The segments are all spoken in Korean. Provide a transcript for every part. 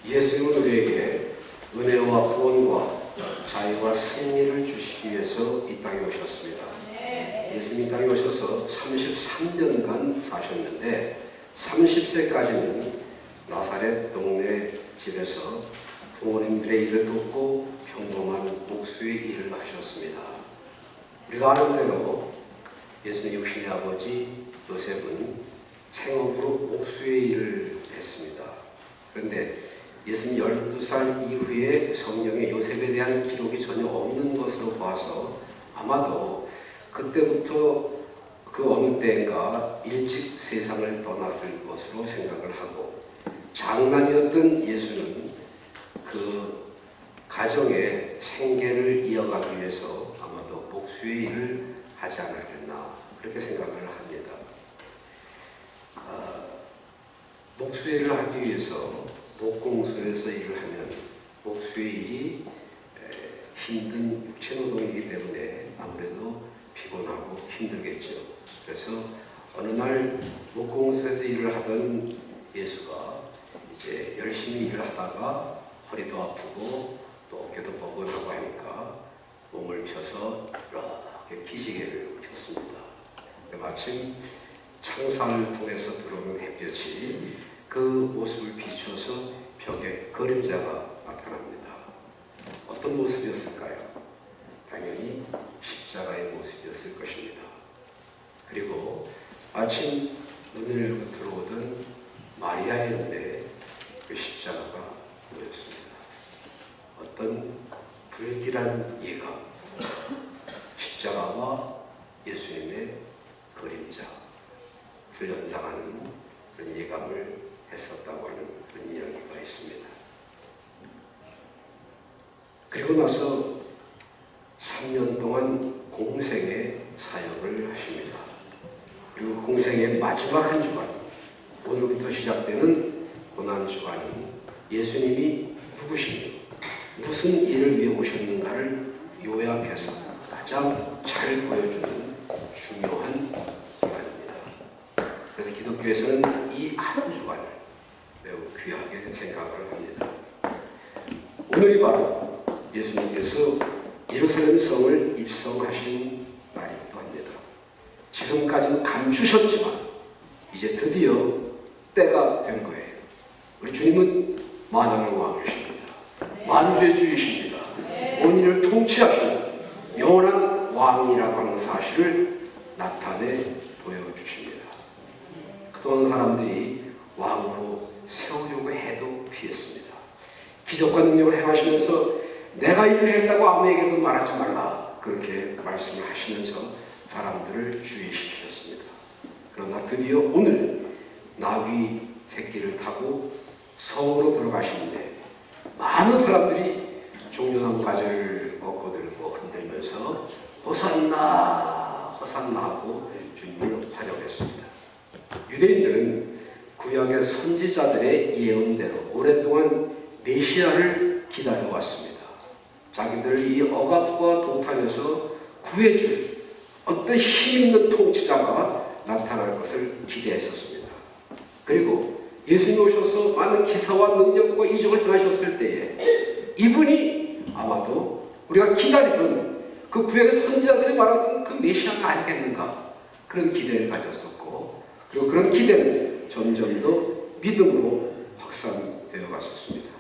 예수님은 우리에게 은혜와 구원과 자유와 승리를 주시기 위해서 이 땅에 오셨습니다. 예수님이 이 땅에 오셔서 33년간 사셨는데 30세까지는 나사렛 동네 집에서 부모님들의 일을 돕고 평범한 목수의 일을 하셨습니다. 우리가 아는 대로 예수님 육신의 아버지 요셉은 생업으로 목수의 일을 했습니다. 그런데 예수님 12살 이후에 성경에 요셉에 대한 기록이 전혀 없는 것으로 봐서 아마도 그때부터 그 어느 때인가 일찍 세상을 떠났을 것으로 생각을 하고, 장남이었던 예수는 그 가정의 생계를 이어가기 위해서 아마도 목수의 일을 하지 않았겠나, 그렇게 생각을 합니다. 목수의 일을 하기 위해서 목공소에서 일을 하면 목수의 일이 힘든 육체노동이기 때문에 아무래도 피곤하고 힘들겠죠. 그래서 어느 날 목공소에서 일을 하던 예수가 이제 열심히 일을 하다가 허리도 아프고 또 어깨도 뻐근하고 하니까 몸을 펴서 이렇게 기지개를 폈습니다. 마침 창살을 통해서 들어오는 햇볕이 그 모습을 비추어서 벽에 그림자가 나타납니다. 어떤 모습이었을까요? 당연히 십자가의 모습이었을 것입니다. 그리고 마침 눈을 열고 들어오던 마리아였는데 그 십자가가 보였습니다. 어떤 불길한 예감, 십자가와 예수님의 그림자, 불연상하는 그런 예감을 했었다고 하는 그런 이야기가 있습니다. 그리고 나서 3년 동안 공생의 사역을 하십니다. 그리고 공생의 마지막 한 주간, 오늘부터 시작되는 고난주간은 예수님이 누구시며 무슨 일을 위해 오셨는가를 요약해서 가장 잘 보여주는 중요한 주간입니다. 그래서 기독교에서는 이 한 주간을 매우 귀하게 생각을 합니다. 오늘이 바로 예수님께서 예루살렘 성을 입성하신 날이기도 합니다. 지금까지는 감추셨지만 이제 드디어 때가 된 거예요. 우리 주님은 만왕의 왕이십니다. 만주의 주이십니다. 원인을 통치하시는 영원한 왕이라고 하는 사실을 나타내 보여주십니다. 그동안 사람들이 왕으로 세우려고 해도 피했습니다. 기적과 능력을 행하시면서 내가 일을 했다고 아무에게도 말하지 말라, 그렇게 말씀을 하시면서 사람들을 주의시키셨습니다. 그러나 드디어 오늘 나귀 새끼를 타고 성으로 들어가시는데 많은 사람들이 종려나무 가지를 걷고들고 흔들면서 호산나 호산나 하고 주님을 환영했습니다. 유대인들은 구약의 선지자들의 예언대로 오랫동안 메시아를 기다려왔습니다. 자기들 이 억압과 도탄에서 구해줄 어떤 힘있는 통치자가 나타날 것을 기대했었습니다. 그리고 예수님이 오셔서 많은 기사와 능력과 이적을 행하셨을 때에 이분이 아마도 우리가 기다리던 그 구약의 선지자들이 말하던 그 메시아가 아니겠는가, 그런 기대를 가졌었고, 그리고 그런 기대는 점점 더 믿음으로 확산되어 갔었습니다.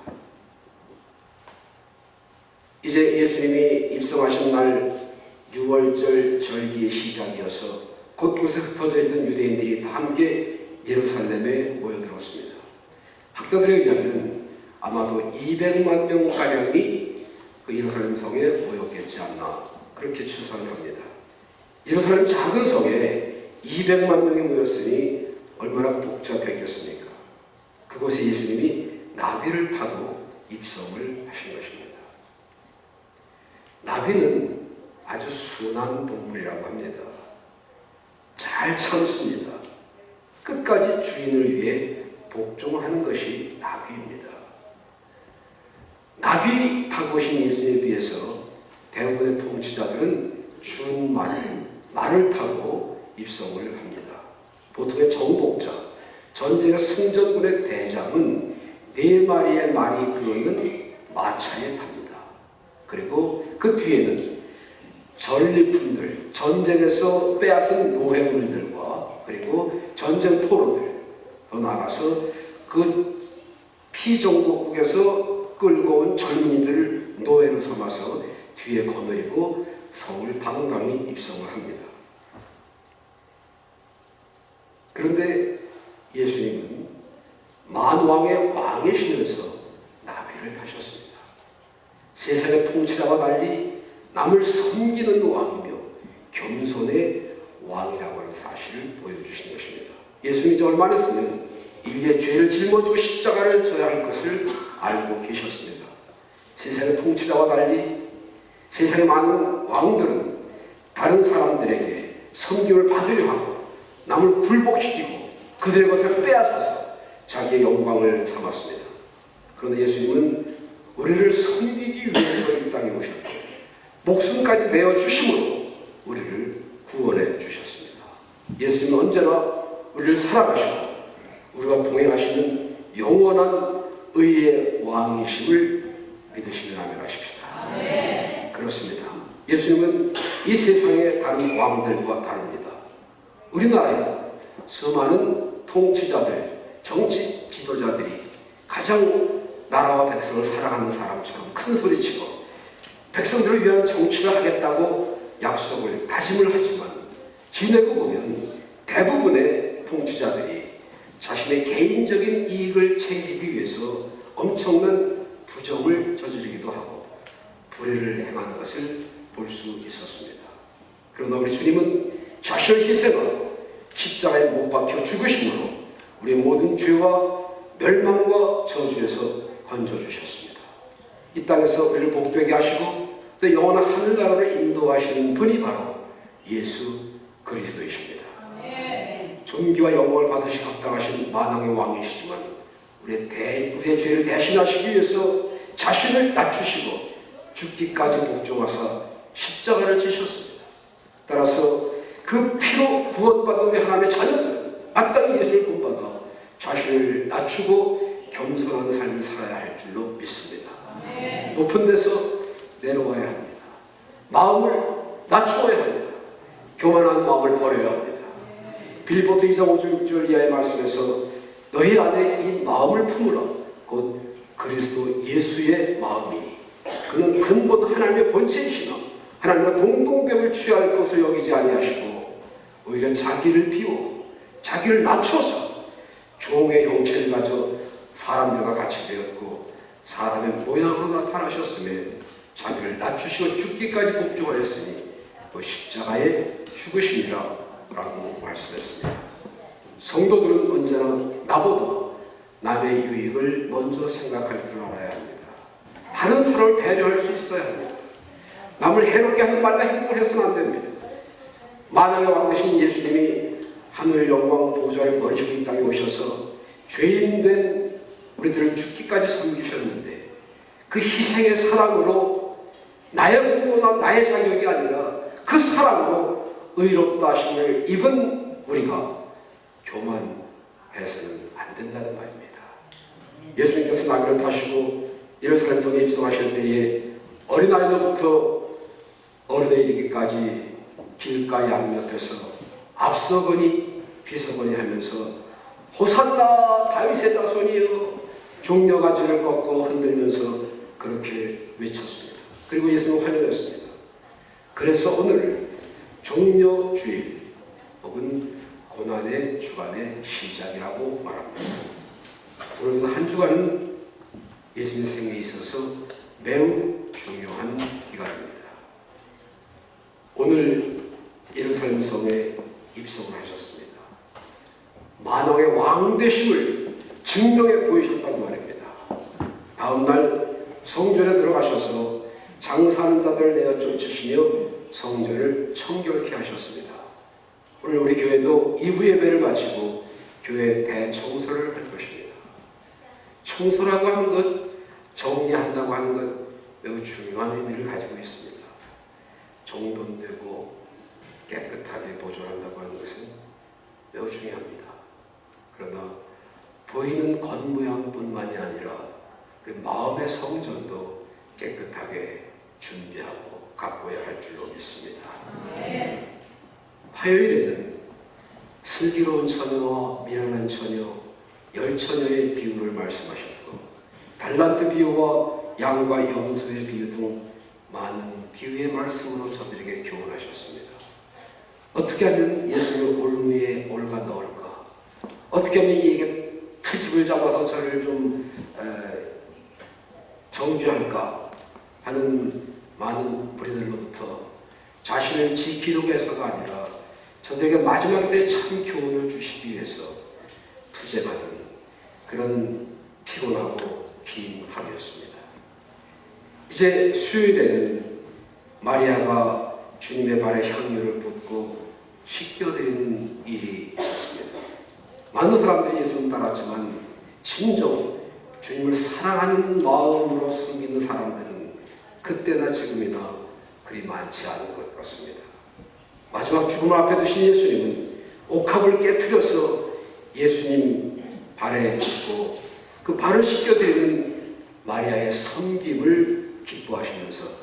이제 예수님이 입성하신 날 6월절 절기의 시작이어서 곳곳에 흩어져 있던 유대인들이 다 함께 예루살렘에 모여들었습니다. 학자들에 의하면 아마도 200만 명가량이 그 예루살렘 성에 모였겠지 않나, 그렇게 추산을 합니다. 예루살렘 작은 성에 200만 명이 모였으니 얼마나 복잡했겠습니까? 그곳에 예수님이 나귀를 타고 입성을 하신 것입니다. 나귀는 아주 순한 동물이라고 합니다. 잘 참습니다. 끝까지 주인을 위해 복종하는 것이 나귀입니다. 나귀 타고 오신 예수님에 비해서 대부분의 통치자들은 준 말을 타고 입성을 합니다. 보통의 정복자, 전쟁의 승전군의 대장은 4마리의 말이 그는 마차에 탑니다. 그리고 그 뒤에는 전리품들, 전쟁에서 빼앗은 노획물들과 그리고 전쟁 포로들, 더 나아가서 그 피정복국에서 끌고 온 젊은이들을 노예로 삼아서 뒤에 거느리고 성을 당당히 입성을 합니다. 그런데 예수님은 만왕의 왕이시면서 나비를 타셨습니다. 세상의 통치자와 달리 남을 섬기는 왕이며 겸손의 왕이라고 하는 사실을 보여주신 것입니다. 예수님이 얼마 했으면 인류의 죄를 짊어지고 십자가를 져야 할 것을 알고 계셨습니다. 세상의 통치자와 달리 세상의 많은 왕들은 다른 사람들에게 섬김을 받으려 하고 남을 굴복시키고 그들의 것을 빼앗아서 자기의 영광을 삼았습니다. 그런데 예수님은 우리를 섬기기 위해서 이 땅에 오셨고 목숨까지 내어주심으로 우리를 구원해 주셨습니다. 예수님은 언제나 우리를 사랑하시고 우리가 동행하시는 영원한 의의 왕이심을 믿으시면 아멘하십시다. 네. 그렇습니다. 예수님은 이 세상의 다른 왕들과 다릅니다. 우리나라에 수많은 통치자들, 정치 지도자들이 가장 나라와 백성을 사랑하는 사람처럼 큰 소리치고 백성들을 위한 정치를 하겠다고 약속을 다짐을 하지만 지내고 보면 대부분의 통치자들이 자신의 개인적인 이익을 챙기기 위해서 엄청난 부정을 저지르기도 하고 불의를 행하는 것을 볼 수 있었습니다. 그러나 우리 주님은 자신을 희생하고 십자가에 못 박혀 죽으심으로 우리의 모든 죄와 멸망과 저주에서 건져주셨습니다. 이 땅에서 우리를 복되게 하시고 또 영원한 하늘나라로 인도하시는 분이 바로 예수 그리스도이십니다. 존귀와 영광을 받으시 합당하신 만왕의 왕이시지만 우리의 죄를 대신하시기 위해서 자신을 낮추시고 죽기까지 복종하사 십자가를 지셨습니다. 따라서 그 피로 구원받은 우리 하나님의 자녀들 마땅히 예수를 본받아 자신을 낮추고 겸손한 삶을 살아야 할 줄로 믿습니다. 높은 데서 내려와야 합니다. 마음을 낮추어야 합니다. 교만한 마음을 버려야 합니다. 빌립보서 2장 5절 6절 이하의 말씀에서 너희 안에 이 마음을 품으라 곧 그리스도 예수의 마음이니 그는 근본 하나님의 본체이시나 하나님과 동등됨을 취할 것을 여기지 아니하시고 오히려 자기를 비워 자기를 낮춰서 종의 형체를 가져 사람들과 같이 되었고 사람의 모양으로 나타나셨으며 자기를 낮추시고 죽기까지 복종하였으니 그 십자가의 죽으심이라고 말씀했습니다. 성도들은 언제나 나보다 남의 유익을 먼저 생각할 줄 알아야 합니다. 다른 사람을 배려할 수 있어야 합니다. 남을 해롭게 하는 말과 행동을 해서는 안 됩니다. 만왕의 왕 되신 예수님이 하늘 영광 보좌를 버리시고 이 땅에 오셔서 죄인된 우리들을 죽기까지 섬기셨는데 그 희생의 사랑으로 나의 공로나 나의 자격이 아니라 그 사랑으로 의롭다 하심을 입은 우리가 교만해서는 안 된다는 말입니다. 예수님께서 나귀를 타시고 예루살렘 성에 입성하실 때에 어린아이로부터 어른에 이르기까지 길가 양옆에서 앞서거니 뒤서거니 하면서 호산나 다윗의 자손이여 종려가지를 꺾고 흔들면서 그렇게 외쳤습니다. 그리고 예수님은 환영했습니다. 그래서 오늘 종려주일 혹은 고난의 주간의 시작이라고 말합니다. 오늘 한 주간은 예수님 생애에 있어서 매우 중요한 기간입니다. 오늘 예루살렘 성에 입성을 하셨습니다. 만왕의 왕 되심을 증명해 보이셨다는 말입니다. 다음날 성전에 들어가셔서 장사하는 자들을 내어 쫓으시며 성전을 청결케 하셨습니다. 오늘 우리 교회도 2부 예배를 마치고 교회 대청소를 할 것입니다. 청소라고 하는 것, 정리한다고 하는 것 매우 중요한 의미를 가지고 있습니다. 정돈되고 깨끗하게 보존한다고 하는 것은 매우 중요합니다. 그러나 보이는 겉모양뿐만이 아니라 그 마음의 성전도 깨끗하게 준비하고 가꿔야 할 줄로 믿습니다. 화요일에는 슬기로운 처녀와 미련한 처녀, 열처녀의 비유를 말씀하셨고, 달란트 비유와 양과 염소의 비유 등 많은 비유의 말씀으로 저들에게 교훈하셨습니다. 어떻게 하면 예수를 올무에 올가 넣을까? 어떻게 하면 이에게 트집을 잡아서 저를 좀 정죄할까 하는 많은 무리들로부터 자신을 지키려고 해서가 아니라 저들에게 마지막 때 참 교훈을 주시기 위해서 투제받은 그런 피곤하고 긴 하루였습니다. 이제 수요일에는 마리아가 주님의 발에 향유를 붓고 씻겨드리는 일이 있었습니다. 많은 사람들이 예수를 따랐지만 진정 주님을 사랑하는 마음으로 섬기는 사람들은 그때나 지금이나 그리 많지 않은 것 같습니다. 마지막 죽음을 앞에 두신 예수님은 옥합을 깨트려서 예수님 발에 붓고 그 발을 씻겨드리는 마리아의 섬김을 기뻐하시면서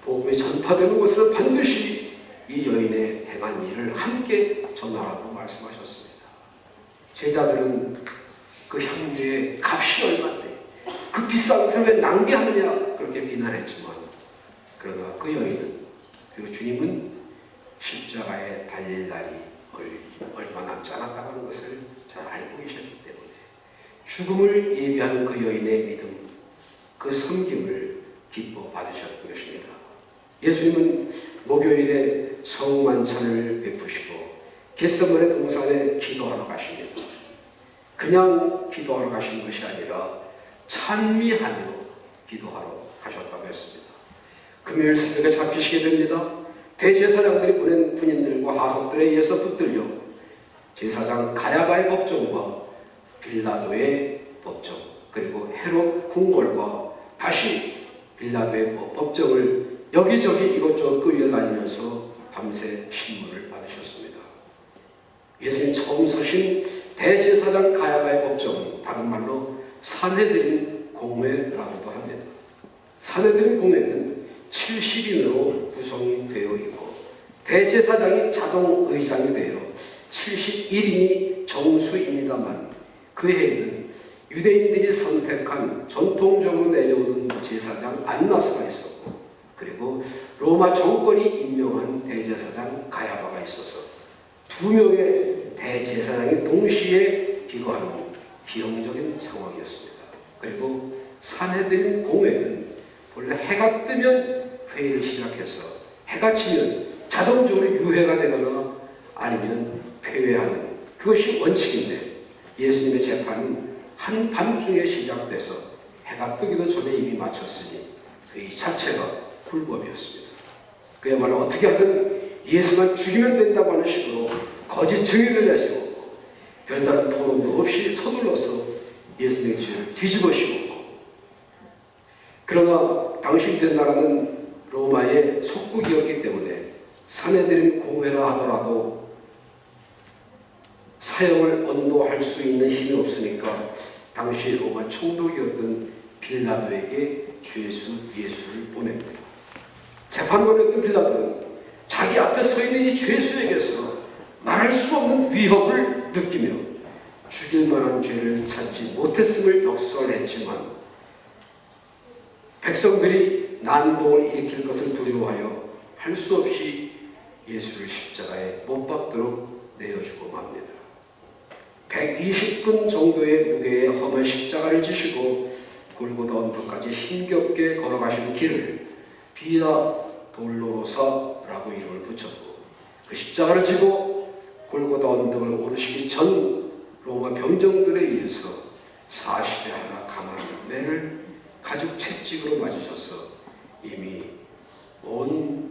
복음이 전파되는 곳에는 반드시 이 여인의 행한 일을 함께 전하라고 말씀하셨습니다. 제자들은 그 향유의 값이 얼마인데 그 비싼 것을 왜 낭비하느냐 그렇게 비난했지만, 그러나 그 여인은, 그리고 주님은 십자가에 달릴 날이 얼마 남지 않았다는 것을 잘 알고 계셨기 때문에 죽음을 예비하는 그 여인의 믿음, 그 섬김을 기뻐 받으셨던 것입니다. 예수님은 목요일에 성만찬을 베푸시고 겟세마네 동산에 기도하러 가십니다. 그냥 기도하러 가신 것이 아니라 찬미하며 기도하러 가셨다고 했습니다. 금요일 새벽에 잡히시게 됩니다. 대제사장들이 보낸 군인들과 하석들에 의해서 붙들려 제사장 가야바의 법정과 빌라도의 법정, 그리고 헤롯 궁궐과 다시 빌라도의 법정을 여기저기 이것저것 끌려다니면서 밤새 신문을 받으셨습니다. 예수님 처음 서신 대제사장 가야바의 법정은 다른 말로 산헤드린 공회라고도 합니다. 산헤드린 공회는 70인으로 구성이 되어 있고 대제사장이 자동 의장이 되어 71인이 정수입니다만, 그 해에는 유대인들이 선택한 전통적으로 내려오는 제사장 안나스가 있었고, 그리고 로마 정권이 임명한 대제사장 가야바가 있어서 두 명의 대제사장이 동시에 기거하는 기형적인 상황이었습니다. 그리고 산헤드린 공회는 원래 해가 뜨면 회의를 시작해서 해가 지면 자동적으로 유회가 되거나 아니면 폐회하는, 그것이 원칙인데, 예수님의 재판은 한밤중에 시작돼서 해가 뜨기도 전에 이미 마쳤으니 회의 자체가 불법이었습니다. 그야말로 어떻게 하든 예수만 죽이면 된다고 하는 식으로 거짓 증인을 내세우고 별다른 토론도 없이 서둘러서 예수님의 죄를 뒤집어 씌우고, 그러나 당시 그 나라는 로마의 속국이었기 때문에 산헤드린 공회라 하더라도 사형을 언도할 수 있는 힘이 없으니까 당시 로마 총독이었던 빌라도에게 예수를 보냅니다. 재판관이었던 빌라도는 자기 앞에 서 있는 이 죄수에게서 말할 수 없는 위협을 느끼며 죽일 만한 죄를 찾지 못했음을 역설했지만, 백성들이 난동을 일으킬 것을 두려워하여 할 수 없이 예수를 십자가에 못 박도록 내어주고 맙니다. 120근 정도의 무게의 험한 십자가를 지시고 골고다 언덕까지 힘겹게 걸어가신 길을 비아 돌로로사라고 이름을 붙였고, 그 십자가를 지고 골고다 언덕을 오르시기 전 로마 병정들에 의해서 사실에 하나 감한 매를 가죽 채찍으로 맞으셔서 이미 온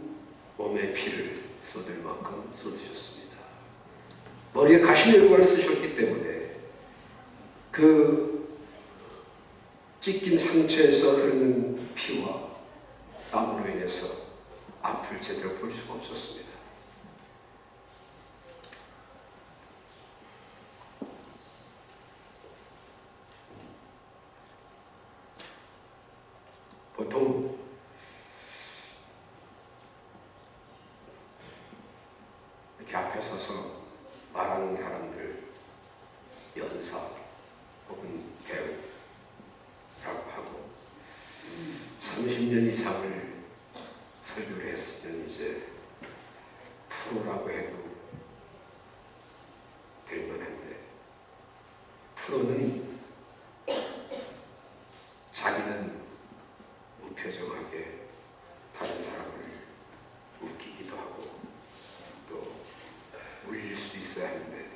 몸의 피를 쏟을 만큼 쏟으셨습니다. 머리에 가시멜고를 쓰셨기 때문에 그 찢긴 상처에서 흐르는 피와 땀으로 인해서 앞을 제대로 볼 수가 없었습니다. 보통 이렇게 앞에 서서 말하는 사람들 연사 혹은 배우라고 하고 30년 이상을 설교를 했으면 이제 프로라고 해도 될 만한데, 프로는 자기는 무표정하게 다른 사람을 웃기기도 하고 또 울릴 수 있어야 하는데,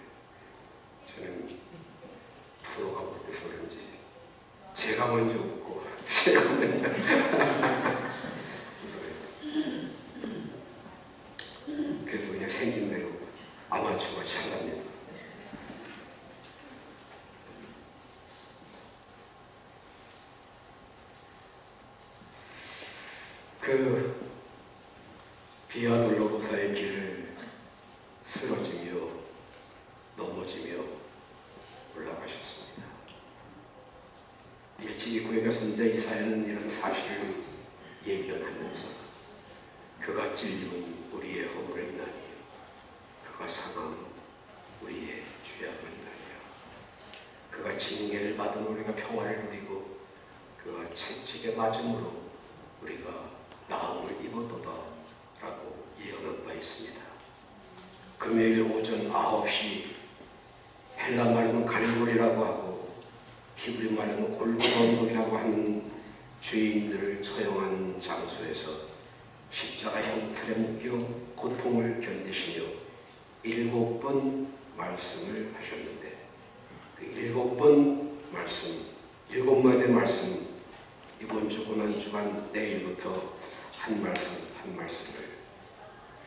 저는 프로가 못돼서 그런지 제가 먼저 웃고 제가 먼저 그래도 그냥 생긴 대로 아마추어같이 한답니다. 그 비아 돌로고사의 길을 쓰러지며 넘어지며 올라가셨습니다. 일찍이 구약의 선지자 이사야는 이런 사실을 예견하면서 그가 찔림은 우리의 허물을 인하여 그가 상함은 우리의 죄악을 인하여 그가 징계를 받은 우리가 평화를 누리고 그가 채찍에 맞음으로 우리가 나음을 입었도다 라고 예언한 바 있습니다. 금요일 오전 9시 헬라 말로는 갈고리라고 하고 히브리 말로는 골고건덕이라고 하는 죄인들을 처형한 장소에서 십자가 형틀에 묶여 고통을 견디시며 7번 말씀을 하셨는데, 그 7번 말씀, 7마디의 말씀, 이번 주 고난주간 내일부터 한 말씀 한 말씀을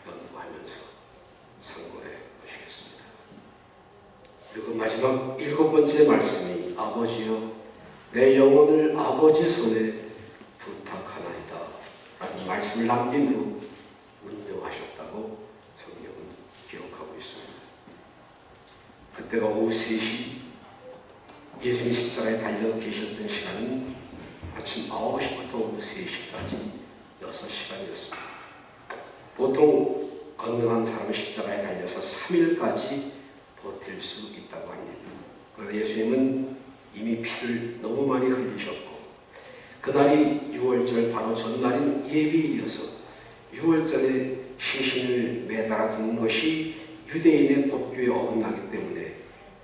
연구하면서 상고해 보시겠습니다. 그리고 마지막 7번째 말씀이 아버지여 내 영혼을 아버지 손에 부탁하나이다 라는 말씀을 남긴 후 운명하셨다고 성경은 기록하고 있습니다. 그때가 오후 3시, 예수님 십자가에 달려 계셨던 시간은 아침 9시부터 오후 3시까지 6시간이었습니다. 보통 건강한 사람은 십자가에 달려서 3일까지 버틸 수 있다고 합니다. 그러나 예수님은 이미 피를 너무 많이 흘리셨고, 그날이 6월절 바로 전날인 예비일이어서 6월절에 시신을 매달아 두는 것이 유대인의 법규에 어긋나기 때문에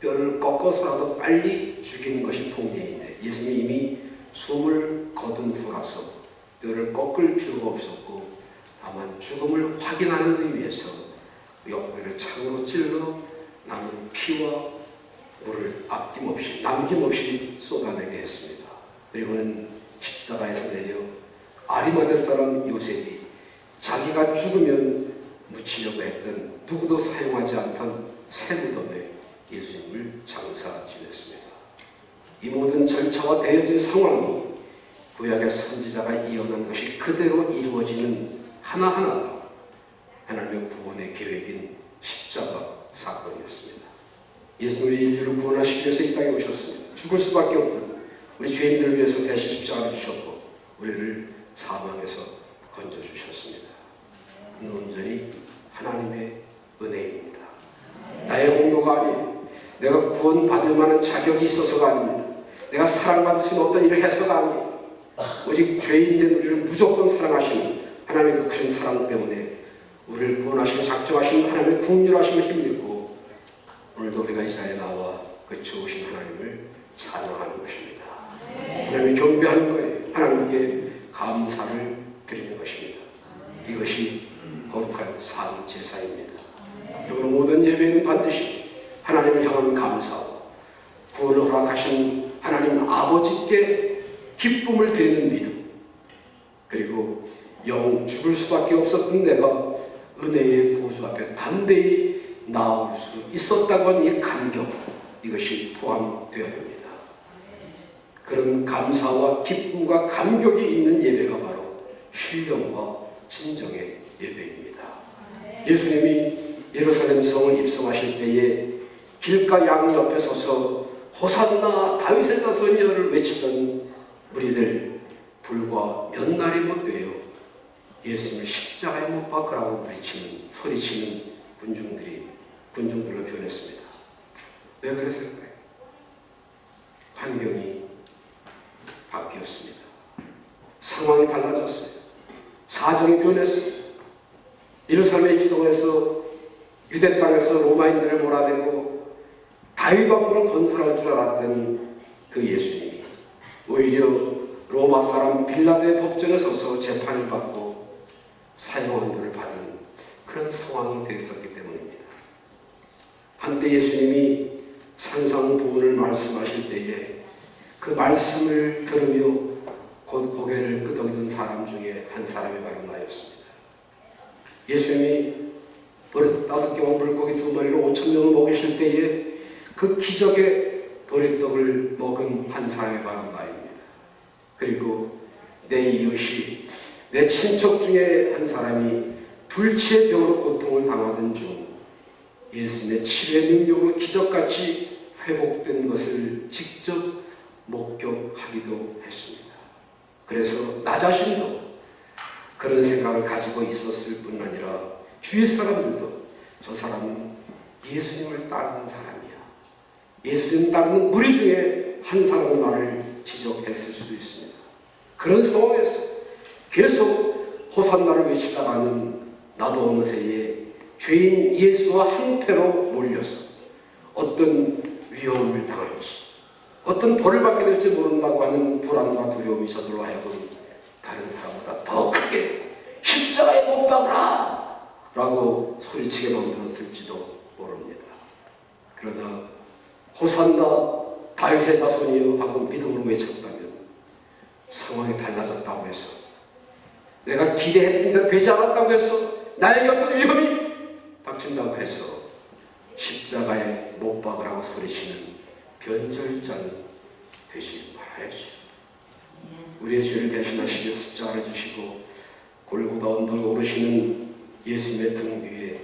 뼈를 꺾어서라도 빨리 죽이는 것이 통례인데, 예수님이 이미 숨을 거둔 후라서 뼈를 꺾을 필요가 없었고, 다만 죽음을 확인하는 의미에서 옆구리를 창으로 찔러 남은 피와 물을 남김없이 쏟아내게 했습니다. 그리고는 십자가에서 내려 아리마대 사람 요셉이 자기가 죽으면 묻히려고 했던 누구도 사용하지 않던 새 무덤에 예수님을 장사 지냈습니다. 이 모든 절차와 되어진 상황이 구약의 선지자가 예언한 것이 그대로 이루어지는 하나하나가 하나님의 구원의 계획인 십자가 사건이었습니다. 예수님이 인류를 구원하시기 위해서 이 땅에 오셨습니다. 죽을 수밖에 없는 우리 죄인들을 위해서 대신 십자가를 지셨고 우리를 사망에서 건져주셨습니다. 온전히 하나님의 은혜입니다. 나의 공로가 아니에요. 내가 구원받을 만한 자격이 있어서가 아닙니다. 내가 사랑받을 수 있는 어떤 일을 해서가 아니에요. 오직 죄인된 우리를 무조건 사랑하시는 하나님의 그 큰 사랑 때문에 우리를 구원하시고 작정하신 하나님의 긍휼하심을 힘입고 오늘도 우리가 이 자리에 나와 그 좋으신 하나님을 찬양하는 것입니다. 하나님을 경배하는 거예요. 하나님께 감사를 드리는 것입니다. 이것이 거룩한 산 제사입니다. 여러분 모든 예배는 반드시 하나님을 향한 감사와 구원을 허락하신 하나님 아버지께 기쁨을 드리는 믿음, 그리고 영 죽을 수밖에 없었던 내가 은혜의 보좌 앞에 담대히 나올 수 있었다고 하는 이 감격, 이것이 포함되어야 됩니다. 그런 감사와 기쁨과 감격이 있는 예배가 바로 신령과 진정의 예배입니다. 예수님이 예루살렘 성을 입성하실 때에 길가 양 옆에 서서 호산나 다윗의 자손이여를 외치던 무리들, 불과 몇 날이 못 되어 예수님을 십자가에 못 박으라고 소리치는 군중들로 변했습니다. 왜 그랬을까요? 환경이 바뀌었습니다. 상황이 달라졌어요. 사정이 변했어요. 예루살렘에 입성해서 유대 땅에서 로마인들을 몰아내고 다윗 왕국을 건설할 줄 알았던 그 예수님이 오히려 로마 사람 빌라도의 법정에 서서 재판을 받고 사형언도를 받은 그런 상황이 됐었기 때문입니다. 한때 예수님이 산상보훈을 말씀하실 때에 그 말씀을 들으며 곧 고개를 끄덕이는 사람 중에 한 사람이 바로 나였습니다. 예수님이 버릇 5개와 물고기 2마리로 5,000명을 먹이실 때에 그 기적의 버릇떡을 먹은 한 사람이 바로 나입니다. 그리고 내 이웃이 내 친척 중에 한 사람이 불치의 병으로 고통을 당하던 중 예수님의 치료의 능력으로 기적같이 회복된 것을 직접 목격하기도 했습니다. 그래서 나 자신도 그런 생각을 가지고 있었을 뿐 아니라 주위 사람들도 저 사람은 예수님을 따르는 사람이야. 예수님 따르는 무리 중에 한 사람은 나를 지적했을 수도 있습니다. 그런 상황에서 계속 호산나를 외치다가는 나도 어느새에 죄인 예수와 한패로 몰려서 어떤 위험을 당할지 어떤 벌을 받게 될지 모른다고 하는 불안과 두려움이 저들로 하여금 다른 사람보다 더 크게 십자가에 못 박으라! 라고 소리치게 만들었을지도 모릅니다. 그러나 호산나 다윗의 자손이여 하고 믿음으로 외쳤다면 상황이 달라졌다고 해서 내가 기대했던 대로 되지 않았다고 해서 나에게 어떤 위험이 닥친다고 해서 십자가에 못 박으라고 소리치는 변절자는 되지 말아야죠. 우리의 죄를 대신하시려 십자가를 지시고 골고다 언덕을 오르시는 예수님의 등 위에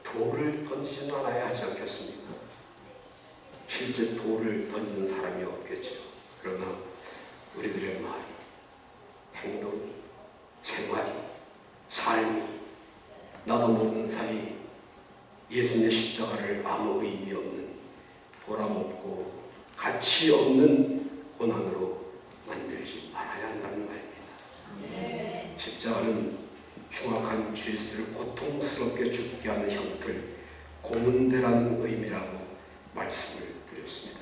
돌을 던지지 않아야 하지 않겠습니까? 실제 돌을 던지는 사람이 없겠죠. 그러나 우리들의 말이, 행동이, 생활이, 삶이 나도 모르는 사이 예수님의 십자가를 아무 의미 없는 보람 없고 가치 없는 고난으로 만들지 말아야 한다는 말입니다. 십자가는 흉악한 죄수를 고통스럽게 죽게 하는 형틀, 고문대라는 의미라고 말씀을 드렸습니다.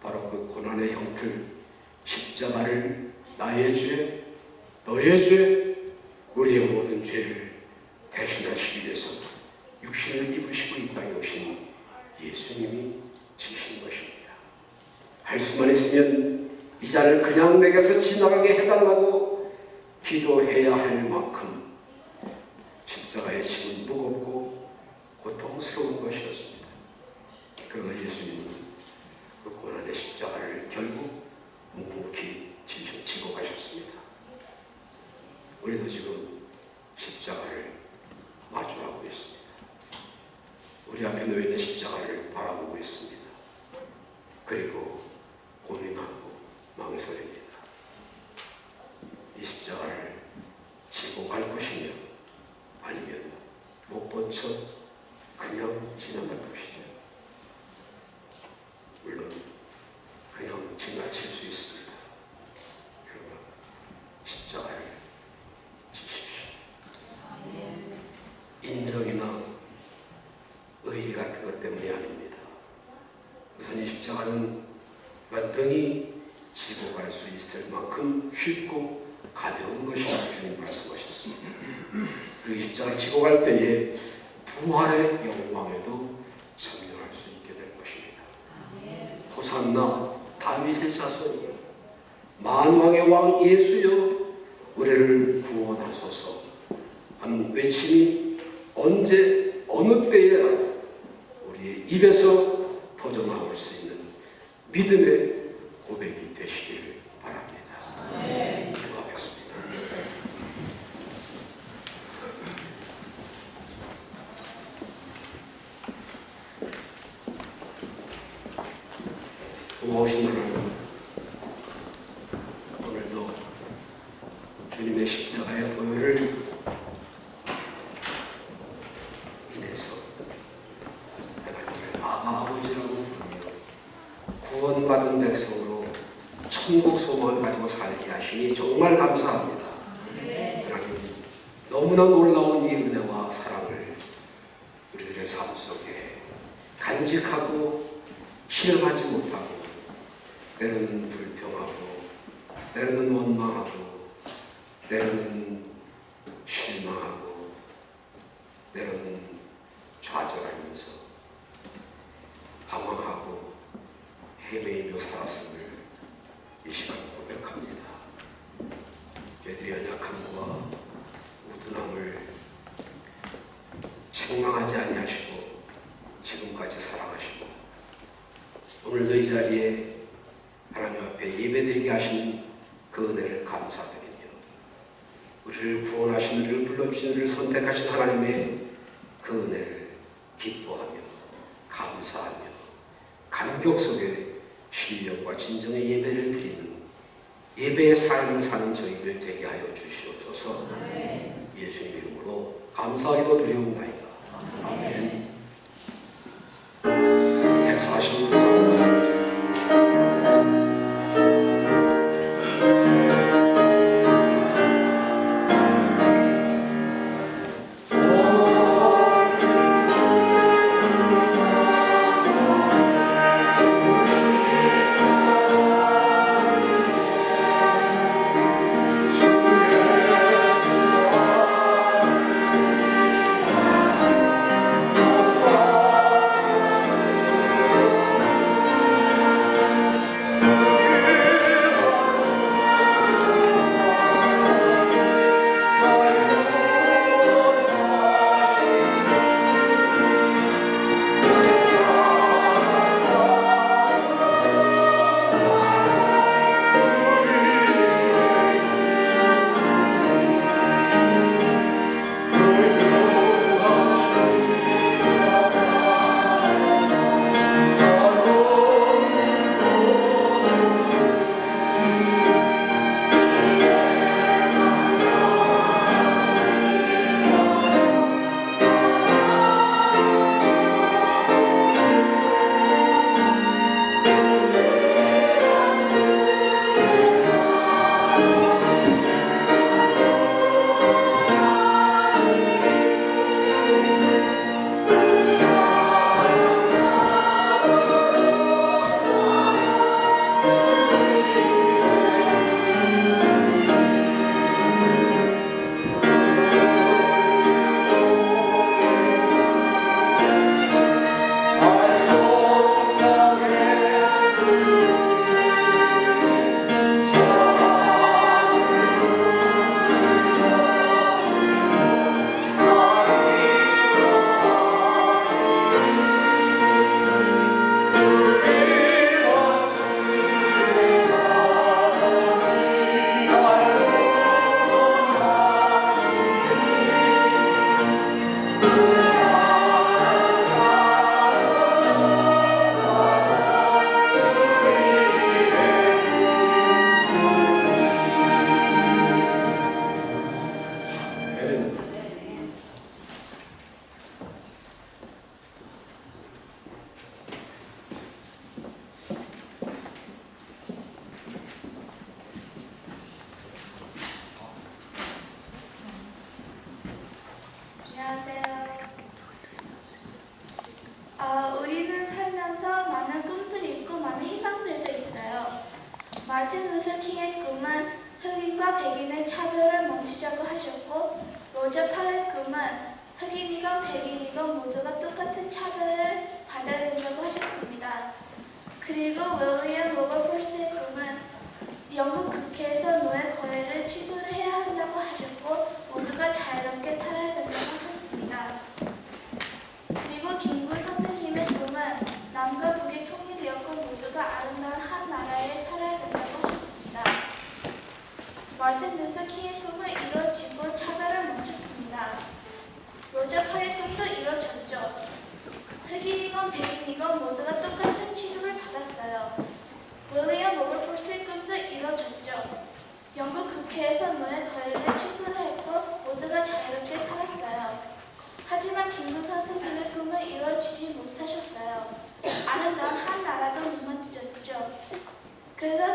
바로 그 고난의 형틀, 십자가를 나의 죄, 너의 죄, 우리의 모든 죄를 대신하시기 위해서 육신을 입으시고 이 땅에 오신 예수님이 지신 것입니다. 할 수만 있으면 이 자를 그냥 내게서 지나가게 해달라고 기도해야 할 만큼 십자가의 짐은 무겁고 고통스러운 것이었습니다. 그러나 예수님은 그 고난의 십자가를 결국 묵묵히 지고 가셨습니다. 우리도 지금 십자가를 마주하고 있습니다. 우리 앞에 놓여있는 십자가를 바라보고 있습니다. 그리고 고민하고 망설입니다. 이 십자가를 지고 갈 것이냐 아니면 못 본 척 그냥 지나갈 것이냐. 물론 그냥 지나칠 수 있습니다. 그러나 십자가를 지십시오. 인정이나 의리 같은 것 때문이 아닙니다. 우선 이 십자가는 완전히 지고 갈 수 있을 만큼 쉽고 가벼운 것이라고 주님 말씀하셨습니다. 그 십자가를 지고 갈 때에 부활의 영광에도 참여할 수 있게 될 것입니다. 호산나 다윗의 자손이여, 만왕의 왕 예수여, 우리를 구원하소서 하는 외침이 언제 어느 때에나 우리의 입에서 터져나올 수 있는 믿음의 고백이 되시기를 바랍니다. 기도하겠습니다. 고마우신 하나님, 오늘도 주님의 십자가의 보혈을 인해서 하나님을 아버지라고 부르며 구원받은 백성으로 천국 소망을 가지고 살게 하시니 정말 감사합니다. 하나님, 너무나 놀라운 이 은혜와 사랑을 우리들의 삶 속에 간직하고 실험하지 못하고 때로는 불평하고 때로는 원망하고 때로는 실망하고 때로는 좌절하면서 방황하고 헤매이며 살았음을 이 시간 고백합니다. 저희들의 연약함과 우둔함을 책망하지 아니하시고 지금까지 사랑하시고 오늘도 이 자리에 하나님 앞에 예배드리게 하신 그 은혜를 감사드리며 우리를 구원하신 우리를 불러주신 우리를 선택하신 하나님의 그 은혜를 기뻐하며 감사하며 감격 속에 신령과 진정의 예배를 드리는 예배의 삶을 사는 저희들 되게 하여 주시옵소서. 예수님 이름으로 감사하기도 드리옵나이다. 아멘. 146장 우리는 살면서 많은 꿈들이 있고 많은 희망들도 있어요. 마틴 루터 킹의 꿈은 흑인과 백인의 차별을 멈추자고 하셨고, 로저 파크의 꿈은 흑인이건 백인이건 모두가 똑같은 차별을 받아야 된다고 하셨습니다. 그리고 윌리엄 로버폴스의 꿈은 영국 국회에서 노예 거래를 취소를 해야 한다고 하셨고, 모두가 자유롭게 살아야 된다고 하셨습니다. 그리고 김구 선생님의 꿈은 남과 북이 통일되었고 모두가 아름다운 한 나라에 살아야 된다고 하셨습니다. 마틴 루터 킹의 꿈은 이루어지고 차별을 멈췄습니다. 로저 파크의 꿈도 이루어졌죠. 흑인이건 백인이건 모두가 똑같은 취급을 받았어요. 윌리엄 로버폴스의 꿈도 이루어졌죠. 영국 국회에서 노예 거래를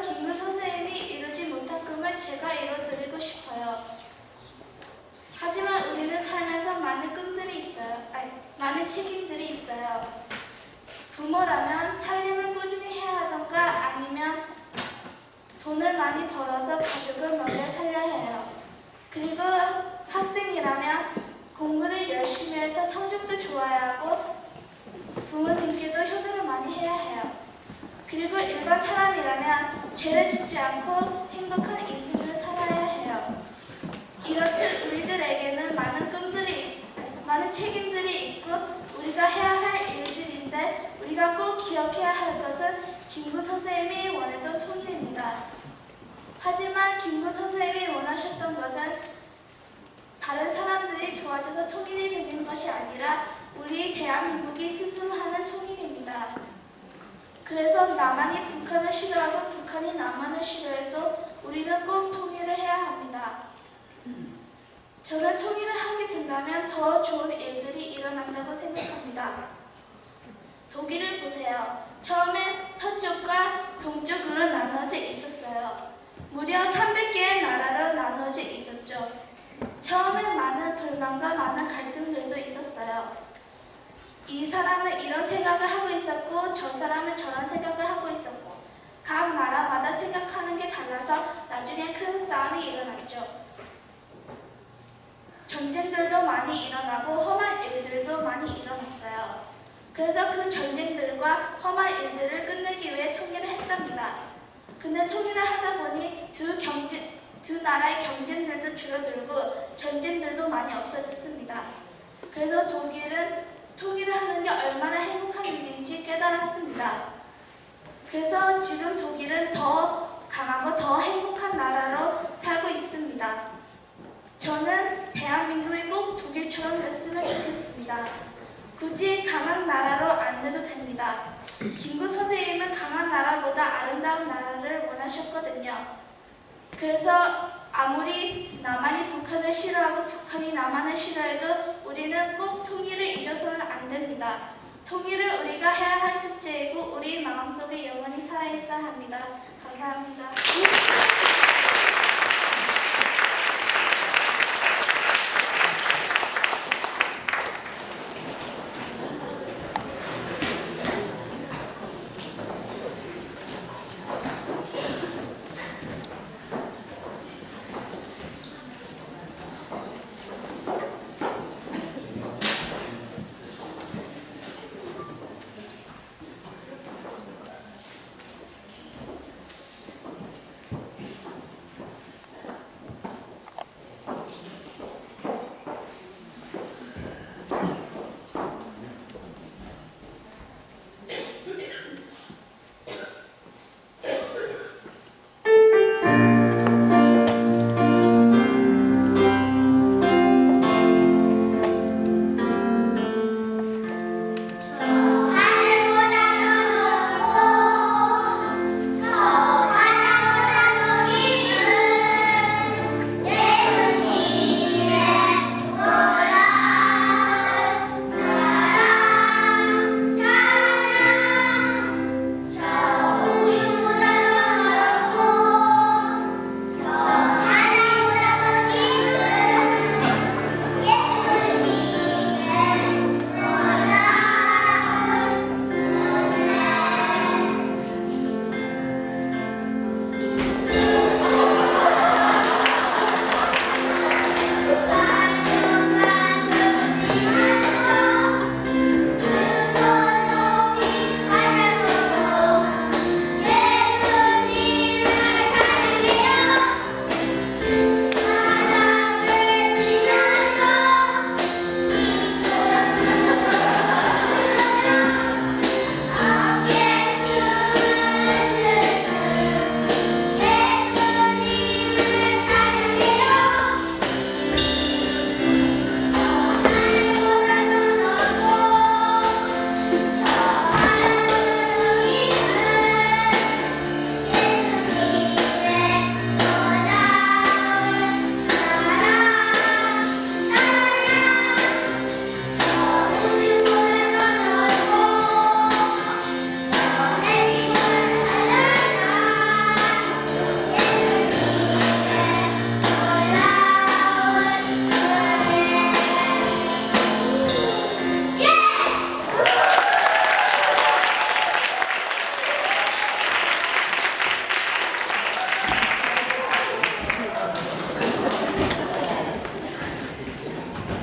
김구 선생님이 이루지 못한 꿈을 제가 이뤄드리고 싶어요. 하지만 우리는 살면서 많은 꿈들이 있어요. 많은 책임들이 있어요. 부모라면 살림을 꾸준히 해야 하던가 아니면 돈을 많이 벌어서 가족을 먹여 살려야 해요. 그리고 학생이라면 공부를 열심히 해서 성적도 좋아야 하고 부모님께도 효도를 많이 해야 해요. 그리고 일반 사람이라면 죄를 짓지 않고 행복한 인생을 살아야 해요. 이렇듯 우리들에게는 많은 책임들이 있고 우리가 해야 할 일들인데 우리가 꼭 기억해야 할 것은 김구 선생님이 원했던 통일입니다. 하지만 김구 선생님이 원하셨던 것은 다른 사람들이 도와줘서 통일이 되는 것이 아니라 우리 대한민국이 스스로 하는 통일입니다. 그래서 남한이 북한을 싫어하고 북한이 남한을 싫어해도 우리는 꼭 통일을 해야 합니다. 저는 통일을 하게 된다면 더 좋은 일들이 일어난다고 생각합니다. 독일을 보세요. 처음엔 서쪽과 동쪽으로 나누어져 있었어요. 무려 300개의 나라로 나누어져 있었죠. 처음엔 많은 불만과 많은 갈등들도 있었어요. 이 사람은 이런 생각을 하고 있었고 저 사람은 저런 생각을 하고 있었고 각 나라마다 생각하는 게 달라서 나중에 큰 싸움이 일어났죠. 전쟁들도 많이 일어나고 험한 일들도 많이 일어났어요. 그래서 그 전쟁들과 험한 일들을 끝내기 위해 통일을 했답니다. 근데 통일을 하다 보니 두 나라의 경쟁들도 줄어들고 전쟁들도 많이 없어졌습니다. 그래서 독일은 통일을 하는 게 얼마나 행복한 일인지 깨달았습니다. 그래서 지금 독일은 더 강하고 더 행복한 나라로 살고 있습니다. 저는 대한민국이 꼭 독일처럼 됐으면 좋겠습니다. 굳이 강한 나라로 안 돼도 됩니다. 김구 선생님은 강한 나라보다 아름다운 나라를 원하셨거든요. 그래서 아무리 남한이 북한을 싫어하고 북한이 남한을 싫어해도 우리는 꼭 통일을 잊어서는 안 됩니다. 통일을 우리가 해야 할 숙제이고 우리 마음속에 영원히 살아있어야 합니다. 감사합니다.